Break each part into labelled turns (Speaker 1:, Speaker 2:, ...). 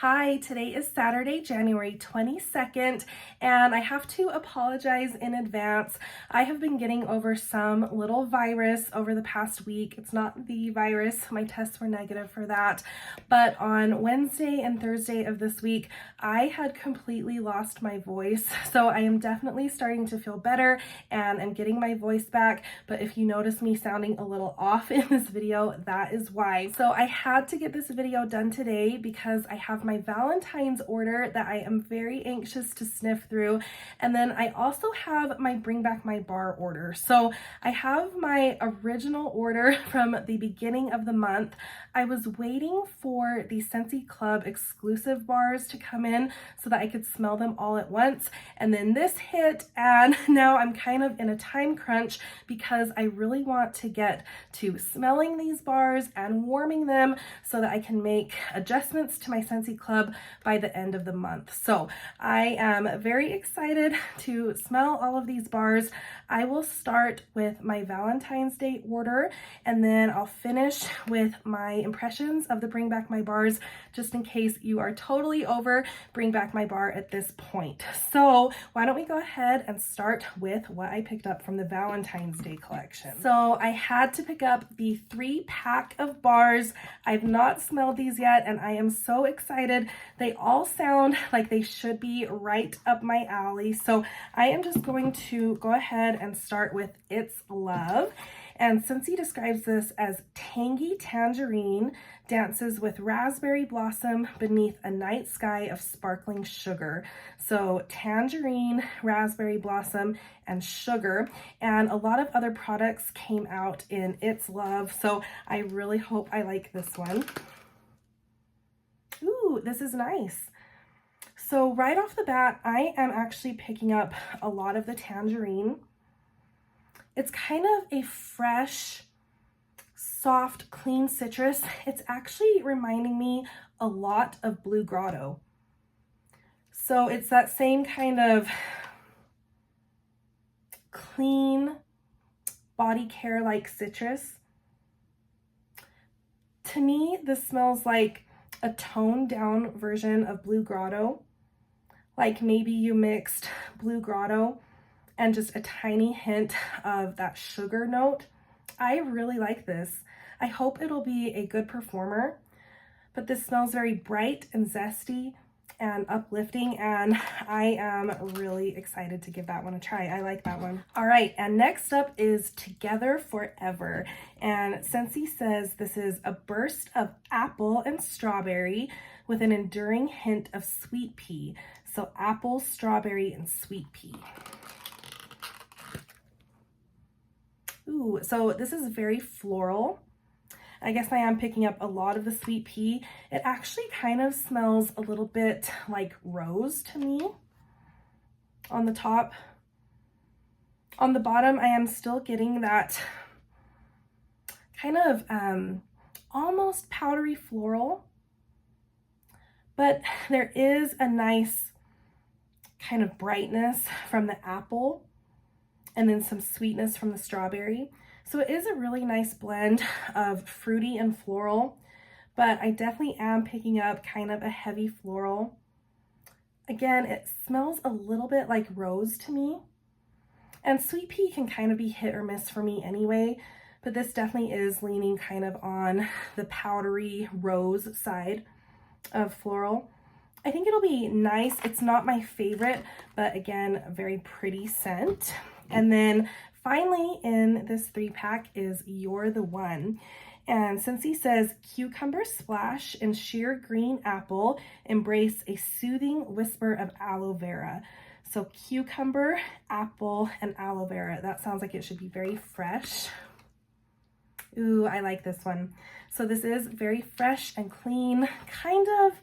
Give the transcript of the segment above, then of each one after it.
Speaker 1: Hi, today is Saturday, January 22nd, and I have to apologize in advance. I have been getting over some little virus over the past week. It's not the virus, my tests were negative for that, but on Wednesday and Thursday of this week, I had completely lost my voice. So I am definitely starting to feel better and I'm getting my voice back, but if you notice me sounding a little off in this video, that is why. So I had to get this video done today because I have my Valentine's order that I am very anxious to sniff through. And then I also have my Bring Back My Bar order. So I have my original order from the beginning of the month. I was waiting for the Scentsy Club exclusive bars to come in so that I could smell them all at once. And then this hit, and now I'm kind of in a time crunch because I really want to get to smelling these bars and warming them so that I can make adjustments to my Scentsy Club by the end of the month. So I am very excited to smell all of these bars. I will start with my Valentine's Day order and then I'll finish with my impressions of the Bring Back My Bars, just in case you are totally over Bring Back My Bar at this point. So why don't we go ahead and start with what I picked up from the Valentine's Day collection. So I had to pick up the 3-pack of bars. I've not smelled these yet and I am so excited. They all sound like they should be right up my alley. So I am just going to go ahead and start with It's Love. And Scentsy describes this as tangy tangerine dances with raspberry blossom beneath a night sky of sparkling sugar. So tangerine, raspberry blossom, and sugar. And a lot of other products came out in It's Love. So I really hope I like this one. Ooh, this is nice. So right off the bat, I am actually picking up a lot of the tangerine. It's kind of a fresh, soft, clean citrus. It's actually reminding me a lot of Blue Grotto. So it's that same kind of clean, body care-like citrus. To me, this smells like a toned down version of Blue Grotto. Like maybe you mixed Blue Grotto and just a tiny hint of that sugar note. I really like this. I hope it'll be a good performer, but this smells very bright and zesty and uplifting, and I am really excited to give that one a try. I like that one. All right, and next up is Together Forever. And Scentsy says this is a burst of apple and strawberry with an enduring hint of sweet pea. So apple, strawberry, and sweet pea. Ooh, so this is very floral. I guess I am picking up a lot of the sweet pea. It actually kind of smells a little bit like rose to me on the top. On the bottom, I am still getting that kind of almost powdery floral, but there is a nice kind of brightness from the apple and then some sweetness from the strawberry. So it is a really nice blend of fruity and floral, but I definitely am picking up kind of a heavy floral. Again, it smells a little bit like rose to me. And sweet pea can kind of be hit or miss for me anyway, but this definitely is leaning kind of on the powdery rose side of floral. I think it'll be nice. It's not my favorite, but again, a very pretty scent. And then finally in this 3-pack is You're the One. And Scentsy says, cucumber splash and sheer green apple embrace a soothing whisper of aloe vera. So cucumber, apple, and aloe vera. That sounds like it should be very fresh. Ooh, I like this one. So this is very fresh and clean, kind of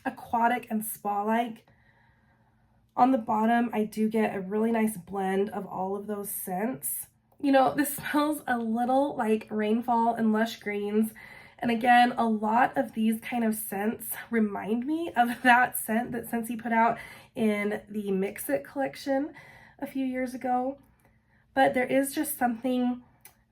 Speaker 1: aquatic and spa-like. On the bottom, I do get a really nice blend of all of those scents. You know, this smells a little like rainfall and lush greens. And again, a lot of these kind of scents remind me of that scent that Scentsy put out in the Mix It collection a few years ago. But there is just something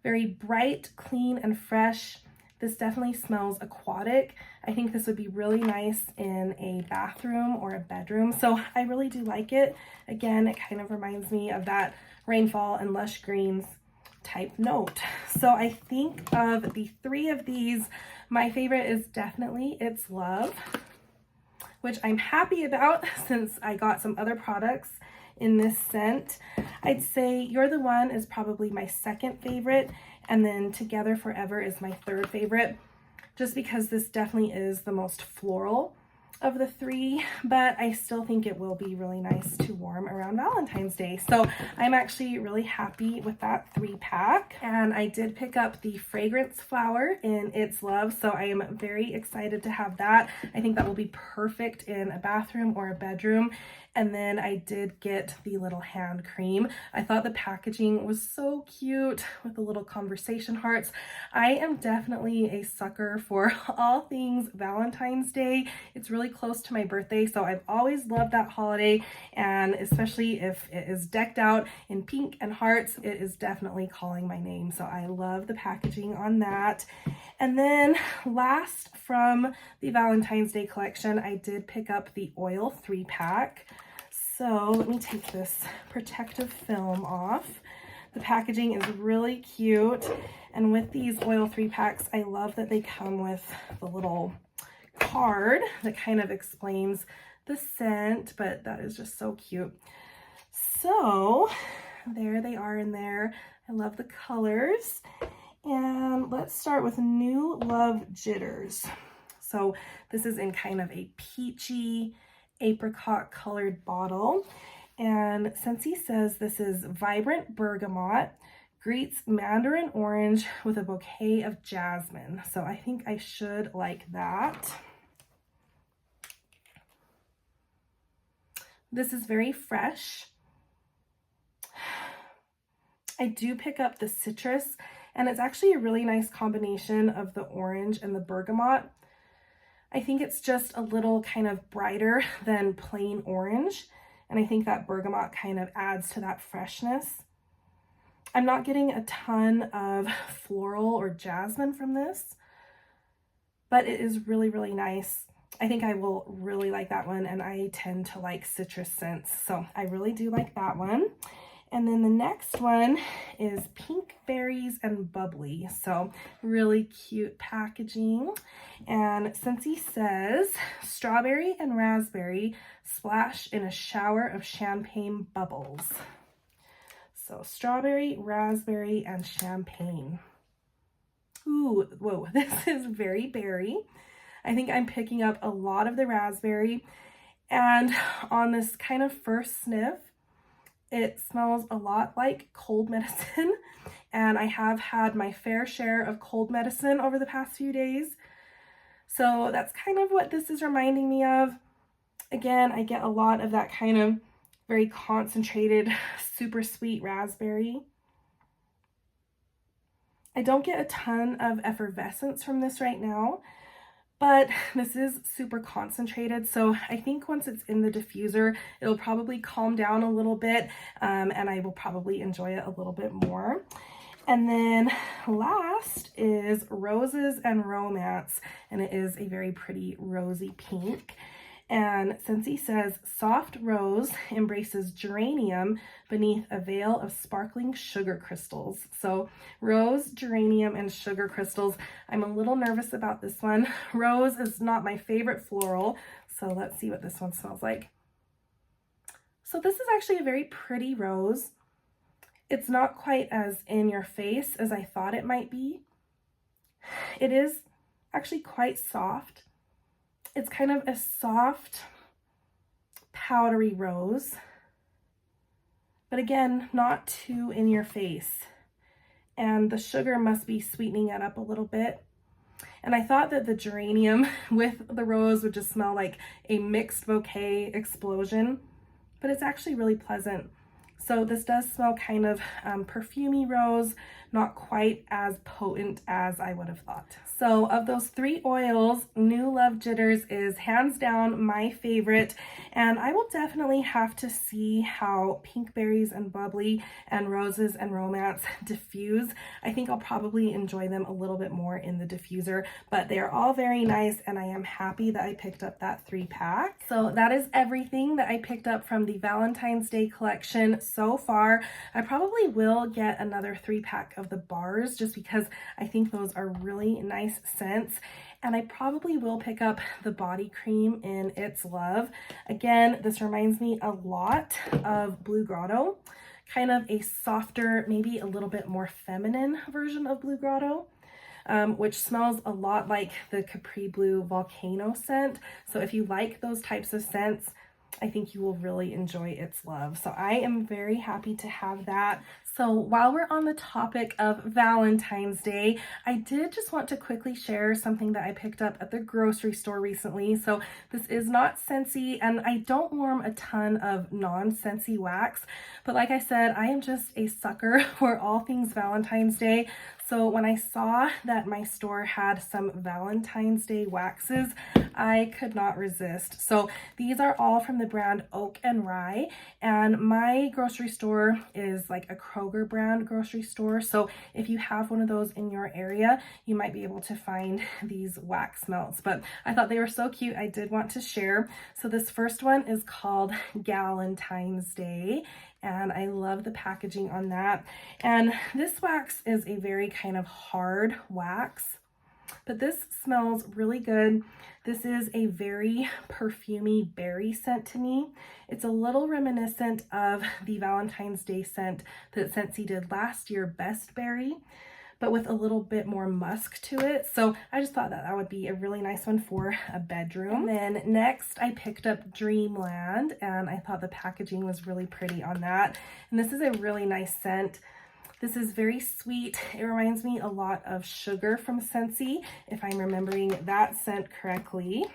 Speaker 1: very bright, clean, and fresh, This definitely smells aquatic. I think this would be really nice in a bathroom or a bedroom. So I really do like it. Again, it kind of reminds me of that rainfall and lush greens type note. So I think of the three of these, my favorite is definitely It's Love, which I'm happy about since I got some other products in this scent. I'd say You're the One is probably my second favorite, and then Together Forever is my third favorite, just because this definitely is the most floral of the three, but I still think it will be really nice to warm around Valentine's Day. So I'm actually really happy with that 3-pack. And I did pick up the fragrance flower in It's Love, so I am very excited to have that. I think that will be perfect in a bathroom or a bedroom. And then I did get the little hand cream. I thought the packaging was so cute with the little conversation hearts. I am definitely a sucker for all things Valentine's Day. It's really close to my birthday, so I've always loved that holiday, and especially if it is decked out in pink and hearts, it is definitely calling my name. So I love the packaging on that. And then last from the Valentine's Day collection, I did pick up the oil 3-pack. So let me take this protective film off. The packaging is really cute. And with these oil 3-packs, I love that they come with the little card that kind of explains the scent, but that is just so cute. So there they are in there. I love the colors. And let's start with New Love Jitters. So this is in kind of a peachy apricot colored bottle. And Scentsy says this is vibrant bergamot, greets mandarin orange with a bouquet of jasmine. So I think I should like that. This is very fresh. I do pick up the citrus, and it's actually a really nice combination of the orange and the bergamot. I think it's just a little kind of brighter than plain orange, and I think that bergamot kind of adds to that freshness. I'm not getting a ton of floral or jasmine from this, but it is really, really nice. I think I will really like that one, and I tend to like citrus scents, so I really do like that one. And then the next one is Pink Berries and Bubbly. So really cute packaging. And Scentsy says, strawberry and raspberry splash in a shower of champagne bubbles. So strawberry, raspberry, and champagne. Ooh, whoa, this is very berry. I think I'm picking up a lot of the raspberry. And on this kind of first sniff, it smells a lot like cold medicine, and I have had my fair share of cold medicine over the past few days. So that's kind of what this is reminding me of. Again, I get a lot of that kind of very concentrated, super sweet raspberry. I don't get a ton of effervescence from this right now, but this is super concentrated, so I think once it's in the diffuser, it'll probably calm down a little bit, and I will probably enjoy it a little bit more. And then last is Roses and Romance, and it is a very pretty rosy pink. And Scentsy says, soft rose embraces geranium beneath a veil of sparkling sugar crystals. So rose, geranium, and sugar crystals. I'm a little nervous about this one. Rose is not my favorite floral, so let's see what this one smells like. So this is actually a very pretty rose. It's not quite as in your face as I thought it might be. It is actually quite soft. It's kind of a soft, powdery rose, but again, not too in your face. And the sugar must be sweetening it up a little bit. And I thought that the geranium with the rose would just smell like a mixed bouquet explosion, but it's actually really pleasant. So this does smell kind of perfumey rose, not quite as potent as I would have thought. So of those 3 oils, New Love Jitters is hands down my favorite, and I will definitely have to see how Pink Berries and Bubbly and Roses and Romance diffuse. I think I'll probably enjoy them a little bit more in the diffuser, but they are all very nice, and I am happy that I picked up that 3-pack. So that is everything that I picked up from the Valentine's Day collection so far. I probably will get another 3-pack of the bars just because I think those are really nice scents, and I probably will pick up the body cream in It's Love. Again, this reminds me a lot of Blue Grotto, kind of a softer, maybe a little bit more feminine version of Blue Grotto. Which smells a lot like the Capri Blue Volcano scent. So if you like those types of scents, I think you will really enjoy It's Love. So I am very happy to have that. So while we're on the topic of Valentine's Day, I did just want to quickly share something that I picked up at the grocery store recently. So this is not Scentsy, and I don't warm a ton of non-Scentsy wax, but like I said, I am just a sucker for all things Valentine's Day. So when I saw that my store had some Valentine's Day waxes, I could not resist. So these are all from the brand Oak and Rye, and my grocery store is like a Kroger brand grocery store. So if you have one of those in your area, you might be able to find these wax melts. But I thought they were so cute, I did want to share. So this first one is called Valentine's Day, and I love the packaging on that. And this wax is a very kind of hard wax, but this smells really good. This is a very perfumey berry scent to me. It's a little reminiscent of the Valentine's Day scent that Scentsy did last year, Best Berry, but with a little bit more musk to it. So I just thought that that would be a really nice one for a bedroom. And then next I picked up Dreamland, and I thought the packaging was really pretty on that. And this is a really nice scent. This is very sweet. It reminds me a lot of Sugar from Scentsy, if I'm remembering that scent correctly.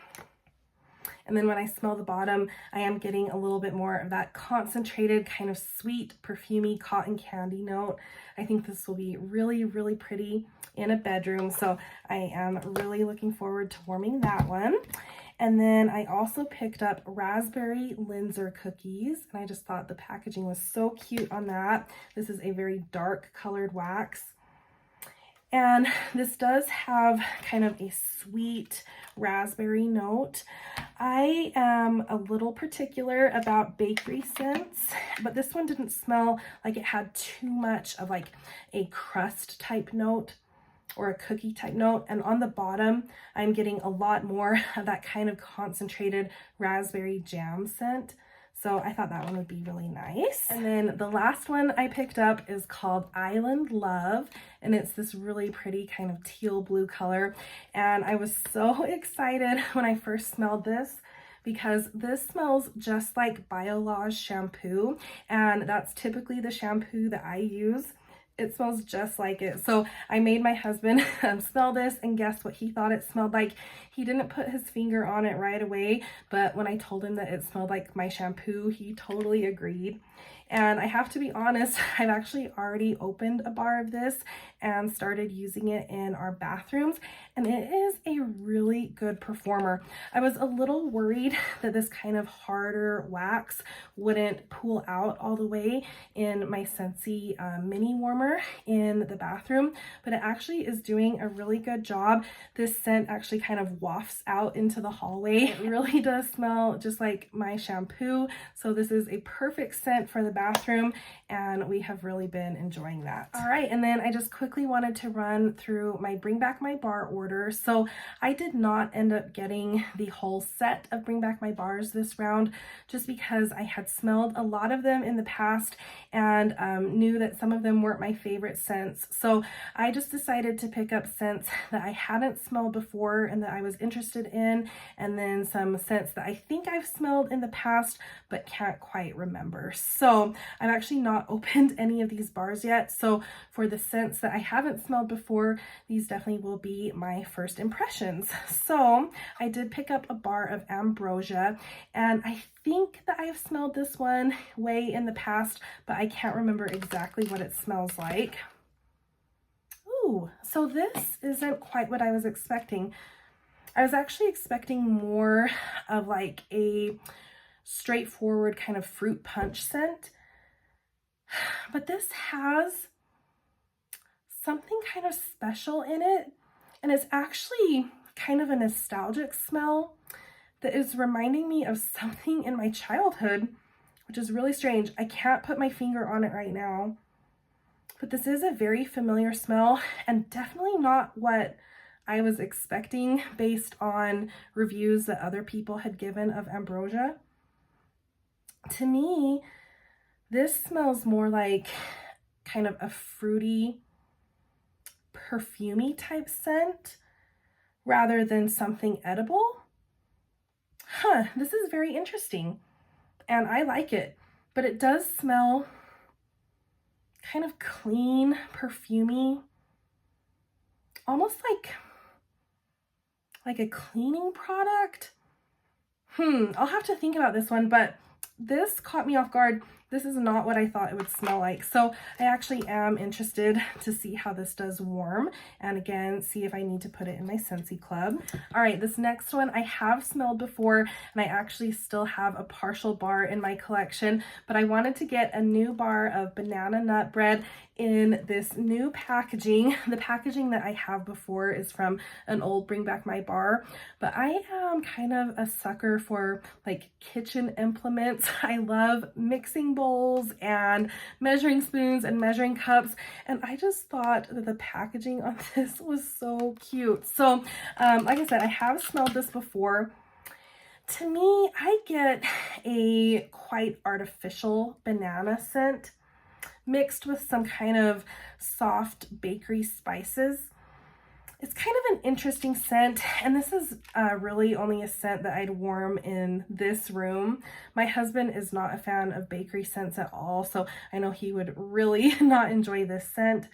Speaker 1: And then when I smell the bottom, I am getting a little bit more of that concentrated kind of sweet, perfumey cotton candy note. I think this will be really, really pretty in a bedroom. So I am really looking forward to warming that one. And then I also picked up Raspberry Linzer cookies, and I just thought the packaging was so cute on that. This is a very dark colored wax. And this does have kind of a sweet raspberry note. I am a little particular about bakery scents, but this one didn't smell like it had too much of like a crust type note or a cookie type note. And on the bottom, I'm getting a lot more of that kind of concentrated raspberry jam scent. So I thought that one would be really nice. And then the last one I picked up is called Island Love, and it's this really pretty kind of teal blue color. And I was so excited when I first smelled this, because this smells just like Biolage shampoo, and that's typically the shampoo that I use. It smells just like it. So I made my husband smell this, and guess what he thought it smelled like? He didn't put his finger on it right away, but when I told him that it smelled like my shampoo, he totally agreed. And I have to be honest, I've actually already opened a bar of this and started using it in our bathrooms, and it is a really good performer. I was a little worried that this kind of harder wax wouldn't pool out all the way in my Scentsy mini warmer in the bathroom, but it actually is doing a really good job. This scent actually kind of wafts out into the hallway. It really does smell just like my shampoo, so this is a perfect scent for the bathroom, and we have really been enjoying that. All right, and then I just quickly wanted to run through my Bring Back My Bar order. So I did not end up getting the whole set of Bring Back My Bars this round, just because I had smelled a lot of them in the past and knew that some of them weren't my favorite scents. So I just decided to pick up scents that I hadn't smelled before and that I was interested in, and then some scents that I think I've smelled in the past but can't quite remember. So I've actually not opened any of these bars yet. So for the scents that I haven't smelled before, these definitely will be my first impressions. So I did pick up a bar of Ambrosia, and I think that I have smelled this one way in the past, but I can't remember exactly what it smells like. Ooh, so this isn't quite what I was expecting. I was actually expecting more of like a straightforward kind of fruit punch scent, but this has something kind of special in it, and it's actually kind of a nostalgic smell that is reminding me of something in my childhood, which is really strange. I can't put my finger on it right now, but this is a very familiar smell and definitely not what I was expecting based on reviews that other people had given of ambrosia. To me, this smells more like kind of a fruity, perfumey type scent rather than something edible. This is very interesting and I like it, but it does smell kind of clean, perfumey, almost like a cleaning product. I'll have to think about this one, but this caught me off guard. This is not what I thought it would smell like. So I actually am interested to see how this does warm, and again, see if I need to put it in my Scentsy club. All right, this next one I have smelled before, and I actually still have a partial bar in my collection, but I wanted to get a new bar of banana nut bread in this new packaging. The packaging that I have before is from an old Bring Back My Bar, but I am kind of a sucker for like kitchen implements. I love mixing bowls and measuring spoons and measuring cups, and I just thought that the packaging on this was so cute. So like I said, I have smelled this before. To me, I get a quite artificial banana scent mixed with some kind of soft bakery spices. It's kind of an interesting scent, and this is really only a scent that I'd warm in this room. My husband is not a fan of bakery scents at all, so I know he would really not enjoy this scent.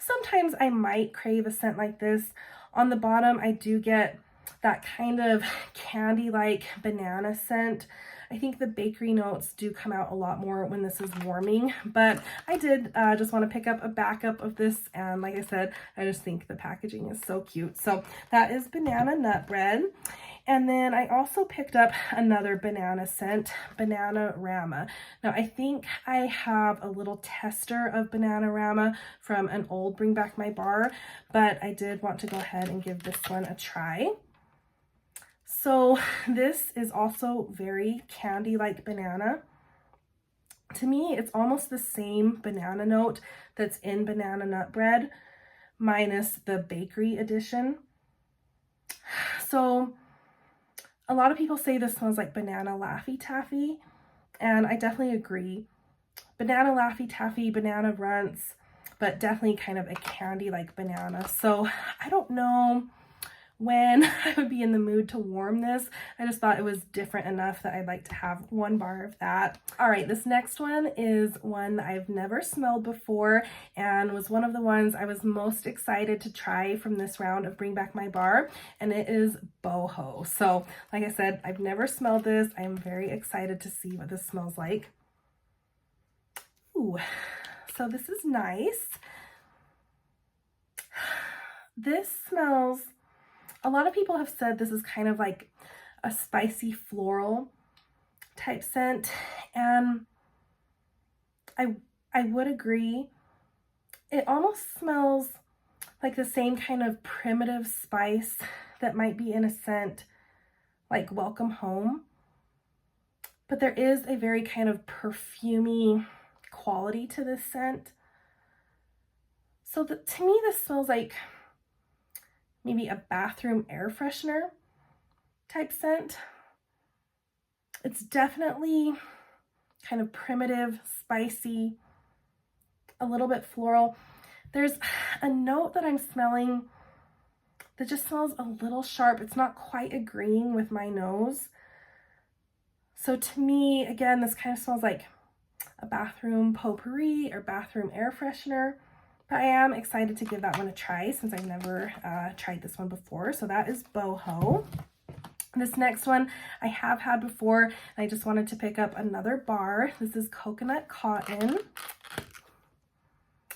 Speaker 1: Sometimes I might crave a scent like this. On the bottom, I do get that kind of candy-like banana scent. I think the bakery notes do come out a lot more when this is warming, but I did just want to pick up a backup of this, and like I said, I just think the packaging is so cute. So that is banana nut bread. And then I also picked up another banana scent, Banana Rama. Now I think I have a little tester of Banana Rama from an old Bring Back My Bar, but I did want to go ahead and give this one a try. So this is also very candy-like banana. To me, it's almost the same banana note that's in banana nut bread, minus the bakery edition. So a lot of people say this smells like banana Laffy Taffy, and I definitely agree. Banana Laffy Taffy, banana runts, but definitely kind of a candy-like banana. So I don't know when I would be in the mood to warm this. I just thought it was different enough that I'd like to have one bar of that. All right, this next one is one I've never smelled before and was one of the ones I was most excited to try from this round of Bring Back My Bar, and it is Boho. So like I said, I've never smelled this. I'm very excited to see what this smells like. Ooh, so this is nice. This smells, a lot of people have said this is kind of like a spicy floral type scent, and I would agree. It almost smells like the same kind of primitive spice that might be in a scent like Welcome Home, but there is a very kind of perfumey quality to this scent. So to me, this smells like maybe a bathroom air freshener type scent. It's definitely kind of primitive, spicy, a little bit floral. There's a note that I'm smelling that just smells a little sharp. It's not quite agreeing with my nose. So to me, again, this kind of smells like a bathroom potpourri or bathroom air freshener. But I am excited to give that one a try since I've never tried this one before. So that is Boho. This next one I have had before, and I just wanted to pick up another bar. This is Coconut Cotton.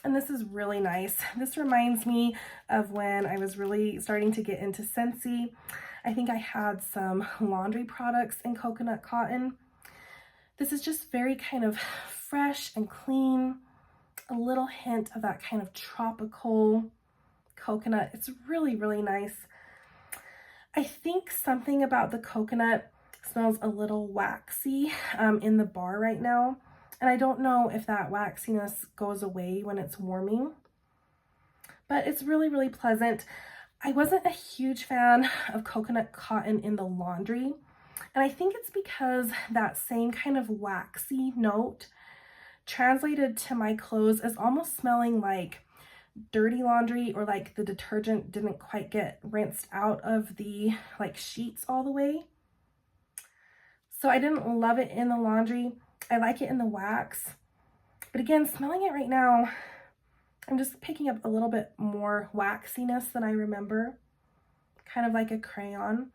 Speaker 1: And this is really nice. This reminds me of when I was really starting to get into Scentsy. I think I had some laundry products in coconut cotton. This is just very kind of fresh and clean, a little hint of that kind of tropical coconut. It's really, really nice. I think something about the coconut smells a little waxy in the bar right now. And I don't know if that waxiness goes away when it's warming, but it's really, really pleasant. I wasn't a huge fan of coconut cotton in the laundry, and I think it's because that same kind of waxy note translated to my clothes as almost smelling like dirty laundry, or like the detergent didn't quite get rinsed out of the like sheets all the way. So I didn't love it in the laundry. I like it in the wax, but again, smelling it right now, I'm just picking up a little bit more waxiness than I remember, kind of like a crayon.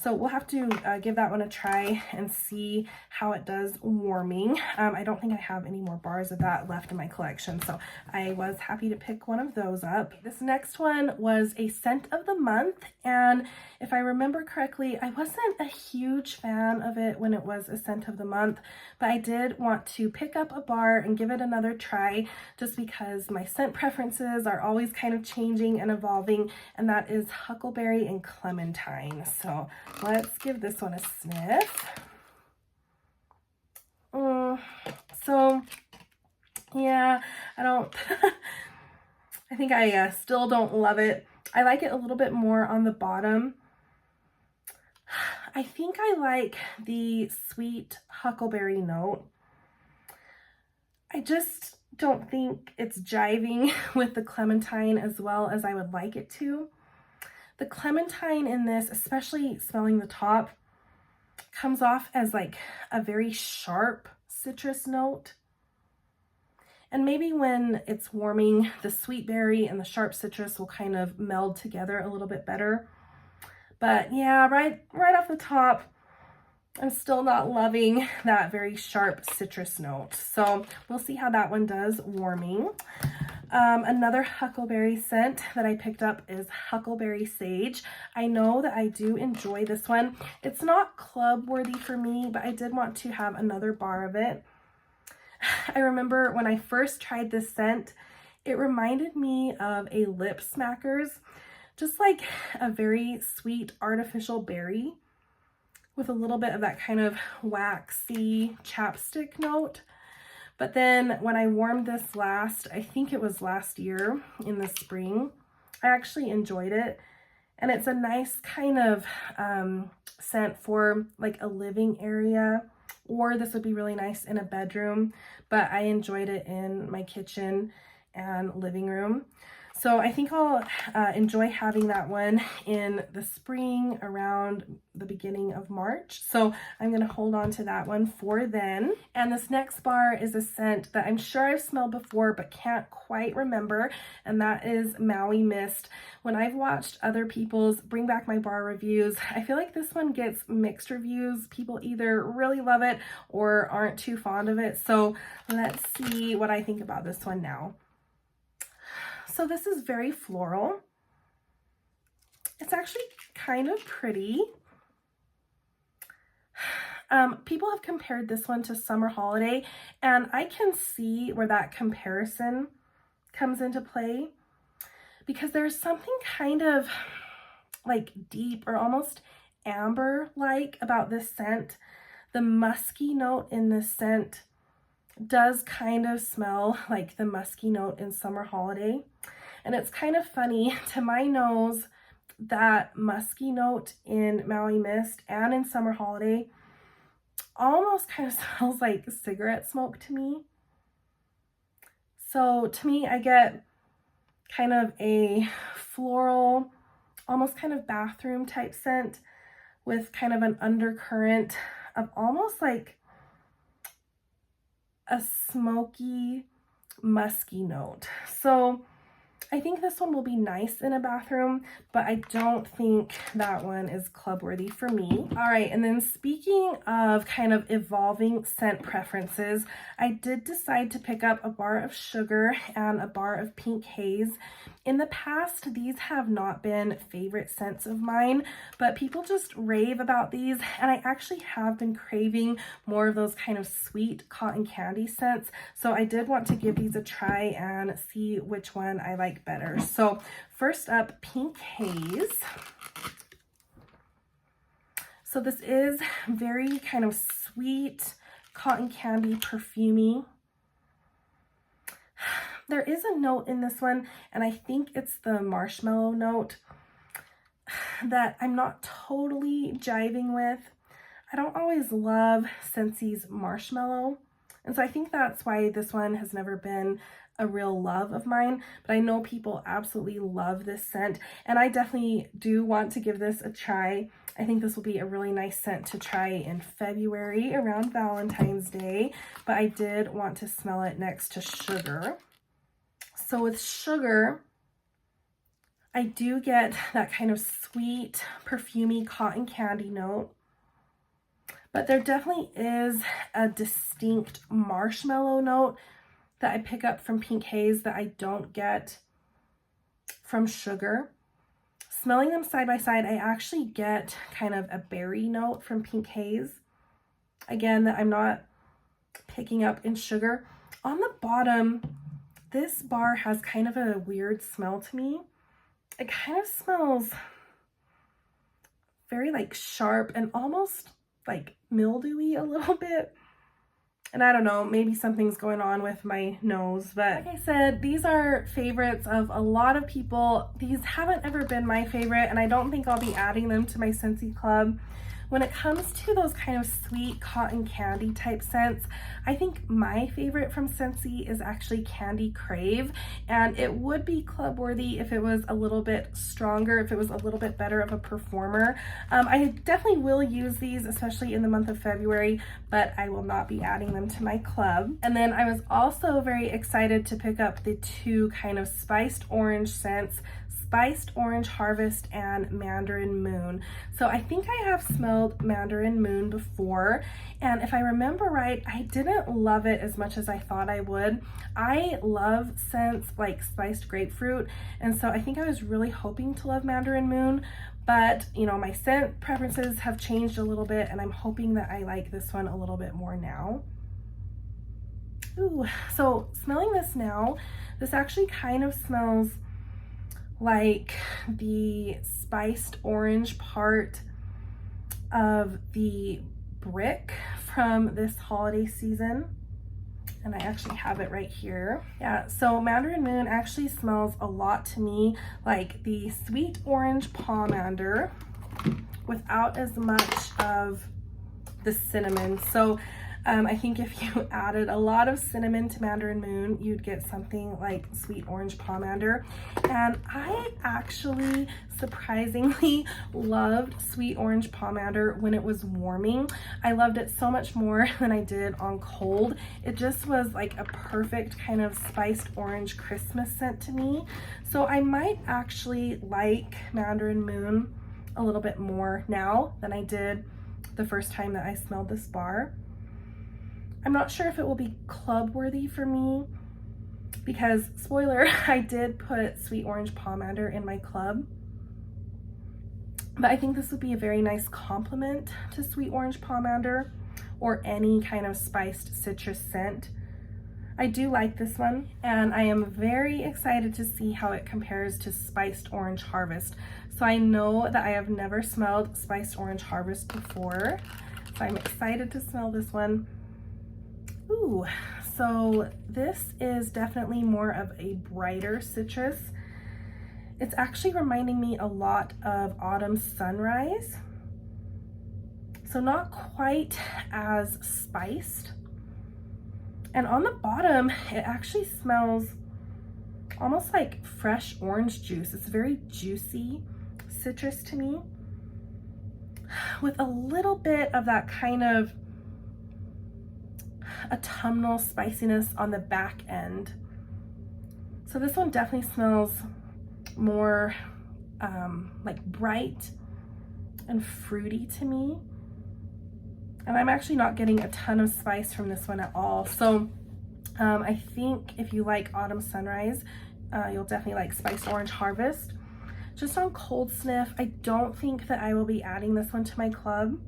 Speaker 1: So we'll have to give that one a try and see how it does warming. I don't think I have any more bars of that left in my collection, so I was happy to pick one of those up. This next one was a scent of the month, and if I remember correctly, I wasn't a huge fan of it when it was a scent of the month, but I did want to pick up a bar and give it another try just because my scent preferences are always kind of changing and evolving, and that is Huckleberry and Clementine. So let's give this one a sniff. So yeah, I think I still don't love it. I like it a little bit more on the bottom. I think I like the sweet huckleberry note. I just don't think it's jiving with the clementine as well as I would like it to. The clementine in this, especially smelling the top, comes off as like a very sharp citrus note. And maybe when it's warming, the sweet berry and the sharp citrus will kind of meld together a little bit better. But yeah, right off the top, I'm still not loving that very sharp citrus note. So we'll see how that one does warming. Another huckleberry scent that I picked up is Huckleberry Sage. I know that I do enjoy this one. It's not club worthy for me, but I did want to have another bar of it. I remember when I first tried this scent, it reminded me of a Lip Smackers, just like a very sweet artificial berry with a little bit of that kind of waxy chapstick note. But then when I warmed this I think it was last year in the spring, I actually enjoyed it. And it's a nice kind of scent for like a living area, or this would be really nice in a bedroom, but I enjoyed it in my kitchen and living room. So I think I'll enjoy having that one in the spring around the beginning of March. So I'm going to hold on to that one for then. And this next bar is a scent that I'm sure I've smelled before but can't quite remember, and that is Maui Mist. When I've watched other people's Bring Back My Bar reviews, I feel like this one gets mixed reviews. People either really love it or aren't too fond of it. So let's see what I think about this one now. So this is very floral. It's actually kind of pretty. People have compared this one to Summer Holiday, and I can see where that comparison comes into play because there's something kind of like deep or almost amber-like about this scent. The musky note in this scent does kind of smell like the musky note in Summer Holiday. And it's kind of funny, to my nose, that musky note in Maui Mist and in Summer Holiday almost kind of smells like cigarette smoke to me. So to me, I get kind of a floral, almost kind of bathroom type scent with kind of an undercurrent of almost like a smoky, musky note. So I think this one will be nice in a bathroom, but I don't think that one is club worthy for me. All right, and then speaking of kind of evolving scent preferences, I did decide to pick up a bar of sugar and a bar of pink haze. In the past, these have not been favorite scents of mine, but people just rave about these, and I actually have been craving more of those kind of sweet cotton candy scents, so I did want to give these a try and see which one I like better. So first up, pink haze. So this is very kind of sweet cotton candy perfumey. There is a note in this one, and I think it's the marshmallow note that I'm not totally jiving with. I don't always love Scentsy's marshmallow, and so I think that's why this one has never been a real love of mine, but I know people absolutely love this scent, and I definitely do want to give this a try. I think this will be a really nice scent to try in February around Valentine's Day, but I did want to smell it next to sugar. So with sugar, I do get that kind of sweet, perfumey cotton candy note, but there definitely is a distinct marshmallow note that I pick up from pink haze that I don't get from sugar. Smelling them side by side, I actually get kind of a berry note from pink haze. Again, that I'm not picking up in sugar. On the bottom, this bar has kind of a weird smell to me. It kind of smells very like sharp and almost like mildewy a little bit. And I don't know, maybe something's going on with my nose, but like I said, these are favorites of a lot of people. These haven't ever been my favorite, and I don't think I'll be adding them to my Scentsy club. When it comes to those kind of sweet cotton candy type scents, I think my favorite from Scentsy is actually Candy Crave, and it would be club worthy if it was a little bit stronger, if it was a little bit better of a performer. I definitely will use these, especially in the month of February, but I will not be adding them to my club. And then I was also very excited to pick up the two kind of spiced orange scents, Spiced Orange Harvest and Mandarin Moon. So I think I have smelled Mandarin Moon before, and if I remember right, I didn't love it as much as I thought I would. I love scents like spiced grapefruit, and so I think I was really hoping to love Mandarin Moon, but you know, my scent preferences have changed a little bit, and I'm hoping that I like this one a little bit more now. Ooh, so smelling this now, this actually kind of smells like the spiced orange part of the brick from this holiday season. And I actually have it right here. Yeah, so Mandarin Moon actually smells a lot to me like the sweet orange pomander without as much of the cinnamon. So I think if you added a lot of cinnamon to Mandarin Moon, you'd get something like sweet orange pomander. And I actually surprisingly loved sweet orange pomander when it was warming. I loved it so much more than I did on cold. It just was like a perfect kind of spiced orange Christmas scent to me. So I might actually like Mandarin Moon a little bit more now than I did the first time that I smelled this bar. I'm not sure if it will be club worthy for me because, spoiler, I did put sweet orange pomander in my club. But I think this would be a very nice complement to sweet orange pomander or any kind of spiced citrus scent. I do like this one, and I am very excited to see how it compares to Spiced Orange Harvest. So I know that I have never smelled Spiced Orange Harvest before, so I'm excited to smell this one. Ooh, so this is definitely more of a brighter citrus. It's actually reminding me a lot of Autumn Sunrise. So not quite as spiced. And on the bottom, it actually smells almost like fresh orange juice. It's very juicy citrus to me, with a little bit of that kind of autumnal spiciness on the back end. So this one definitely smells more like bright and fruity to me. And I'm actually not getting a ton of spice from this one at all. So I think if you like Autumn Sunrise, you'll definitely like Spiced Orange Harvest. Just on cold sniff, I don't think that I will be adding this one to my club.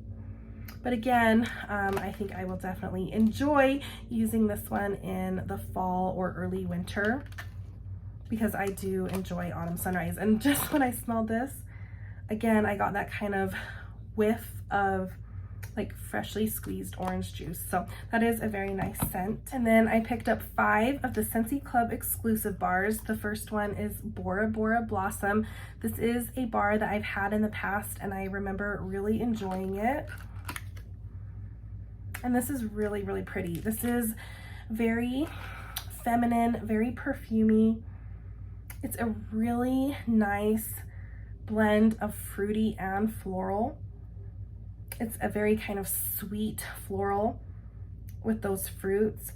Speaker 1: But again, I think I will definitely enjoy using this one in the fall or early winter, because I do enjoy Autumn Sunrise. And just when I smelled this, again, I got that kind of whiff of like freshly squeezed orange juice. So that is a very nice scent. And then I picked up 5 of the Scentsy Club exclusive bars. The first one is Bora Blossom. This is a bar that I've had in the past and I remember really enjoying it. And this is really, really pretty. This is very feminine, very perfumey. It's a really nice blend of fruity and floral. It's a very kind of sweet floral with those fruits.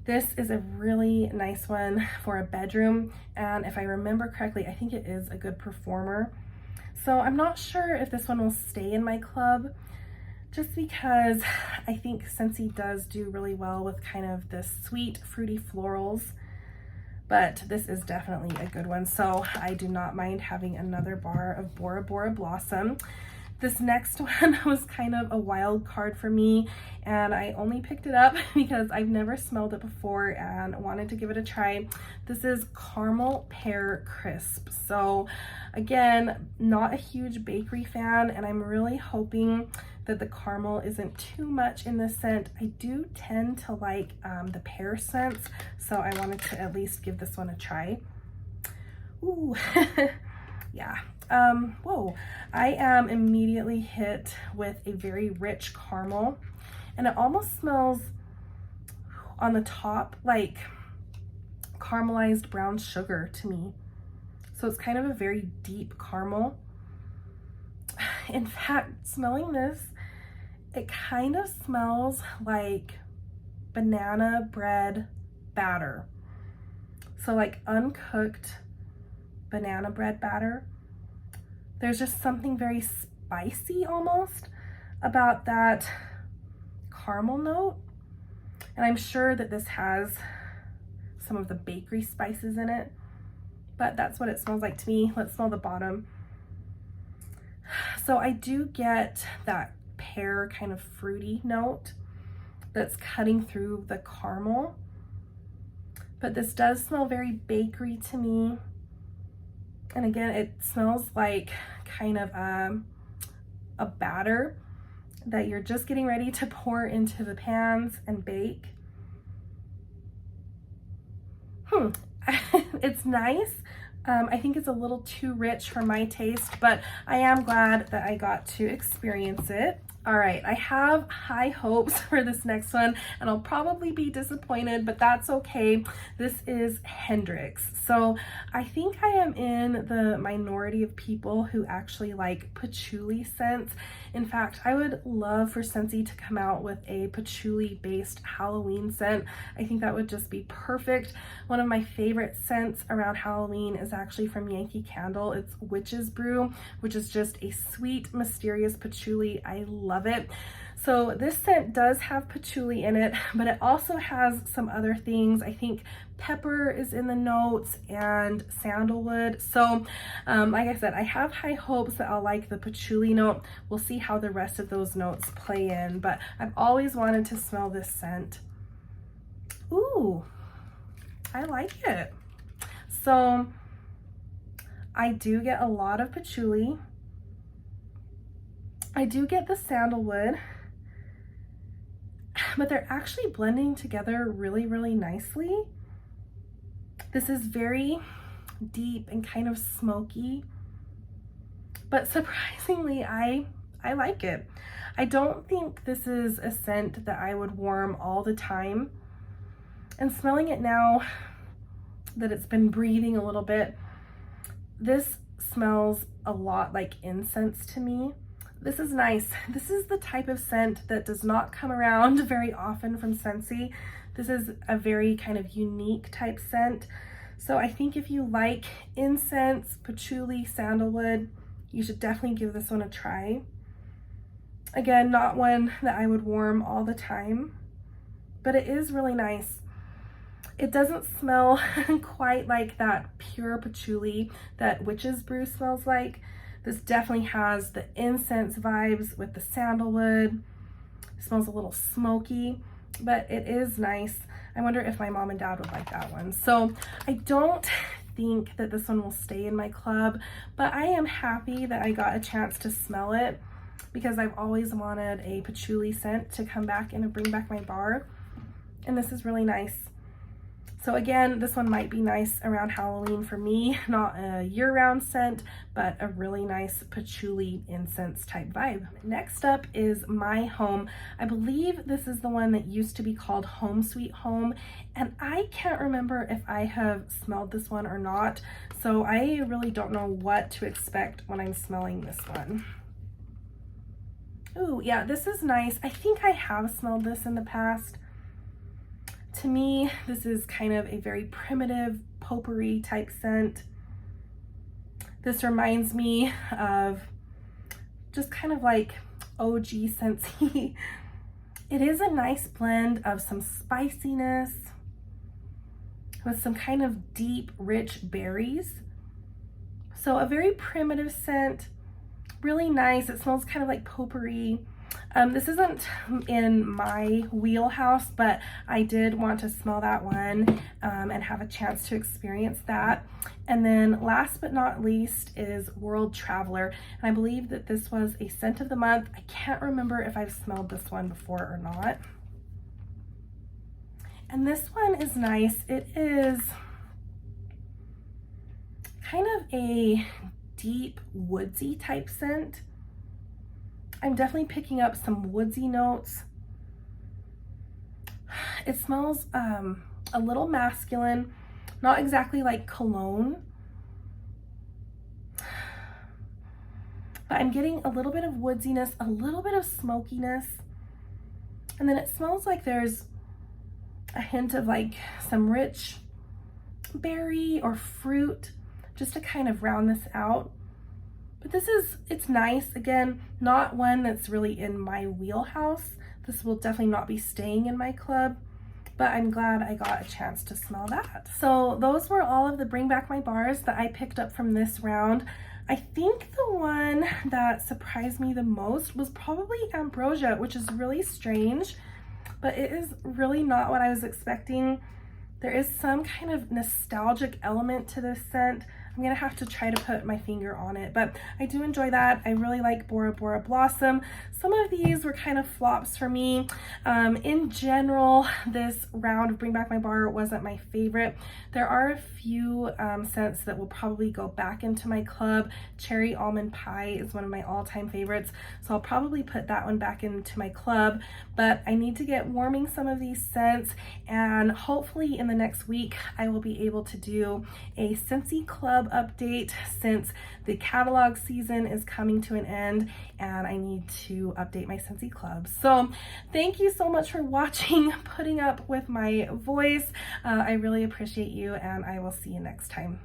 Speaker 1: This is a really nice one for a bedroom, and if I remember correctly, I think it is a good performer. So I'm not sure if this one will stay in my club, just because I think Scentsy does do really well with kind of the sweet, fruity florals, but this is definitely a good one. So I do not mind having another bar of Bora Blossom. This next one was kind of a wild card for me, and I only picked it up because I've never smelled it before and wanted to give it a try. This is Caramel Pear Crisp. So again, not a huge bakery fan, and I'm really hoping that the caramel isn't too much in this scent. I do tend to like the pear scents, so I wanted to at least give this one a try. Ooh, yeah. Whoa, I am immediately hit with a very rich caramel, and it almost smells on the top like caramelized brown sugar to me. So it's kind of a very deep caramel. In fact, smelling this, it kind of smells like banana bread batter. So like uncooked banana bread batter. There's just something very spicy almost about that caramel note. And I'm sure that this has some of the bakery spices in it, but that's what it smells like to me. Let's smell the bottom. So I do get that pear kind of fruity note that's cutting through the caramel, but this does smell very bakery to me. And again, it smells like kind of a batter that you're just getting ready to pour into the pans and bake. It's nice. I think it's a little too rich for my taste, but I am glad that I got to experience it. All right, I have high hopes for this next one, and I'll probably be disappointed, but that's okay. This is Hendrix. So I think I am in the minority of people who actually like patchouli scents. In fact, I would love for Scentsy to come out with a patchouli-based Halloween scent. I think that would just be perfect. One of my favorite scents around Halloween is actually from Yankee Candle. It's Witch's Brew, which is just a sweet, mysterious patchouli. I love it. So this scent does have patchouli in it, but it also has some other things. I think pepper is in the notes and sandalwood. So like I said, I have high hopes that I'll like the patchouli note. We'll see how the rest of those notes play in, but I've always wanted to smell this scent. Ooh, I like it. So I do get a lot of patchouli. I do get the sandalwood, but they're actually blending together really, really nicely. This is very deep and kind of smoky, but surprisingly, I like it. I don't think this is a scent that I would warm all the time. And smelling it now that it's been breathing a little bit, this smells a lot like incense to me. This is nice. This is the type of scent that does not come around very often from Scentsy. This is a very kind of unique type scent. So I think if you like incense, patchouli, sandalwood, you should definitely give this one a try. Again, not one that I would warm all the time, but it is really nice. It doesn't smell quite like that pure patchouli that Witch's Brew smells like. This definitely has the incense vibes with the sandalwood. It smells a little smoky, but it is nice. I wonder if my mom and dad would like that one. So I don't think that this one will stay in my club, but I am happy that I got a chance to smell it because I've always wanted a patchouli scent to come back and bring back my bar. And this is really nice. So again, this one might be nice around Halloween for me, not a year-round scent, but a really nice patchouli incense type vibe. Next up is My Home. I believe this is the one that used to be called Home Sweet Home, and I can't remember if I have smelled this one or not, so I really don't know what to expect when I'm smelling this one. Ooh, yeah, this is nice. I think I have smelled this in the past. To me, this is kind of a very primitive potpourri type scent. This reminds me of just kind of like OG Scentsy. It is a nice blend of some spiciness with some kind of deep, rich berries. So a very primitive scent, really nice. It smells kind of like potpourri. This isn't in my wheelhouse, but I did want to smell that one and have a chance to experience that. And then last but not least is World Traveler. And I believe that this was a scent of the month. I can't remember if I've smelled this one before or not. And this one is nice. It is kind of a deep woodsy type scent. I'm definitely picking up some woodsy notes. It smells a little masculine, not exactly like cologne, but I'm getting a little bit of woodsiness, a little bit of smokiness, and then it smells like there's a hint of like some rich berry or fruit just to kind of round this out. But it's nice. Again, not one that's really in my wheelhouse. This will definitely not be staying in my club, but I'm glad I got a chance to smell that. So those were all of the Bring Back My Bars that I picked up from this round. I think the one that surprised me the most was probably Ambrosia, which is really strange, but it is really not what I was expecting. There is some kind of nostalgic element to this scent. I'm gonna have to try to put my finger on it, but I do enjoy that. I really like Bora Bora Blossom. Some of these were kind of flops for me. In general, this round of Bring Back My Bar wasn't my favorite. There are a few scents that will probably go back into my club. Cherry Almond Pie is one of my all-time favorites, so I'll probably put that one back into my club, but I need to get warming some of these scents, and hopefully in the next week I will be able to do a Scentsy club update since the catalog season is coming to an end and I need to update my Scentsy club. So thank you so much for watching, putting up with my voice. I really appreciate you, and I will see you next time.